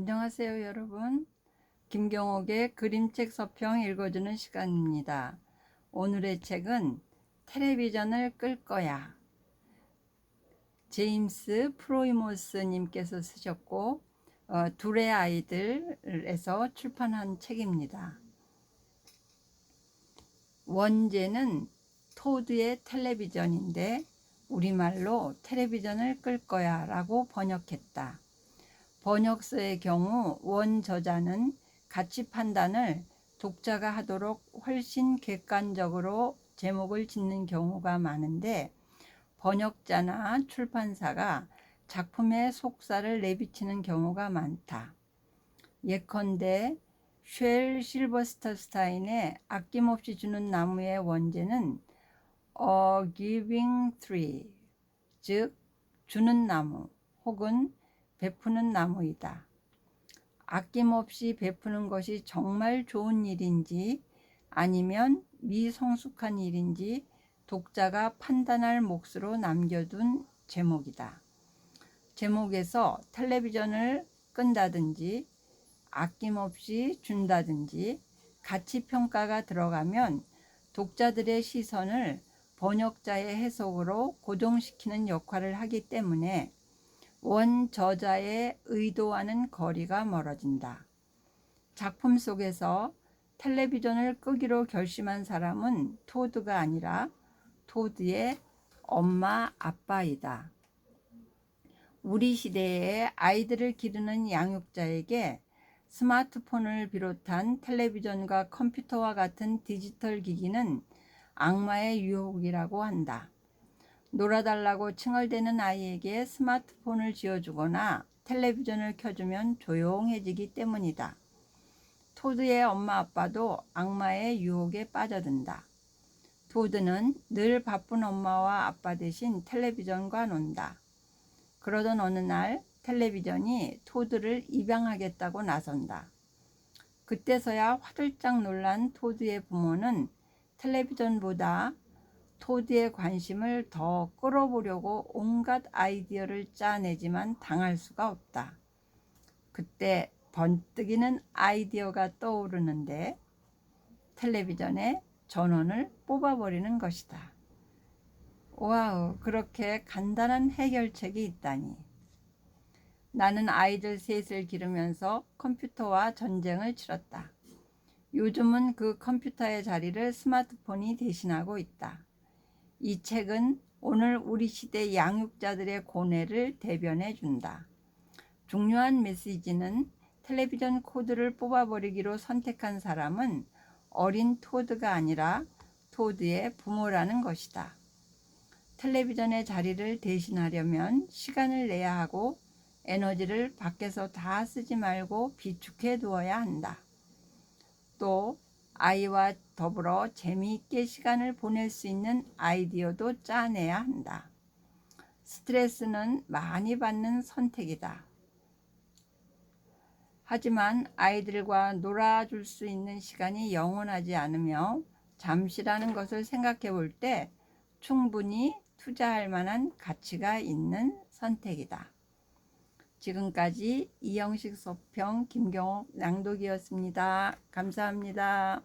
안녕하세요, 여러분. 김경옥의 그림책 서평 읽어주는 시간입니다. 오늘의 책은 텔레비전을 끌 거야. 제임스 프로이모스 님께서 쓰셨고 둘의 아이들에서 출판한 책입니다. 원제는 토드의 텔레비전인데 우리말로 텔레비전을 끌 거야 라고 번역했다. 번역서의 경우 원저자는 가치 판단을 독자가 하도록 훨씬 객관적으로 제목을 짓는 경우가 많은데 번역자나 출판사가 작품의 속사를 내비치는 경우가 많다. 예컨대 쉘 실버스터 스타인의 아낌없이 주는 나무의 원제는 A Giving Tree, 즉 주는 나무 혹은 베푸는 나무이다. 아낌없이 베푸는 것이 정말 좋은 일인지 아니면 미성숙한 일인지 독자가 판단할 몫으로 남겨둔 제목이다. 제목에서 텔레비전을 끈다든지 아낌없이 준다든지 가치평가가 들어가면 독자들의 시선을 번역자의 해석으로 고정시키는 역할을 하기 때문에 원저자의 의도와는 거리가 멀어진다. 작품 속에서 텔레비전을 끄기로 결심한 사람은 토드가 아니라 토드의 엄마, 아빠이다. 우리 시대의 아이들을 기르는 양육자에게 스마트폰을 비롯한 텔레비전과 컴퓨터와 같은 디지털 기기는 악마의 유혹이라고 한다. 놀아달라고 칭얼대는 아이에게 스마트폰을 쥐어주거나 텔레비전을 켜주면 조용해지기 때문이다. 토드의 엄마 아빠도 악마의 유혹에 빠져든다. 토드는 늘 바쁜 엄마와 아빠 대신 텔레비전과 논다. 그러던 어느 날 텔레비전이 토드를 입양하겠다고 나선다. 그때서야 화들짝 놀란 토드의 부모는 텔레비전보다 토드의 관심을 더 끌어보려고 온갖 아이디어를 짜내지만 당할 수가 없다. 그때 번뜩이는 아이디어가 떠오르는데 텔레비전에 전원을 뽑아버리는 것이다. 와우, 그렇게 간단한 해결책이 있다니. 나는 아이들 셋을 기르면서 컴퓨터와 전쟁을 치렀다. 요즘은 그 컴퓨터의 자리를 스마트폰이 대신하고 있다. 이 책은 오늘 우리 시대 양육자들의 고뇌를 대변해 준다. 중요한 메시지는 텔레비전 코드를 뽑아버리기로 선택한 사람은 어린 토드가 아니라 토드의 부모라는 것이다. 텔레비전의 자리를 대신하려면 시간을 내야 하고 에너지를 밖에서 다 쓰지 말고 비축해 두어야 한다. 또 아이와 더불어 재미있게 시간을 보낼 수 있는 아이디어도 짜내야 한다. 스트레스는 많이 받는 선택이다. 하지만 아이들과 놀아줄 수 있는 시간이 영원하지 않으며 잠시라는 것을 생각해 볼 때 충분히 투자할 만한 가치가 있는 선택이다. 지금까지 이영식 서평 김경옥 낭독이었습니다. 감사합니다.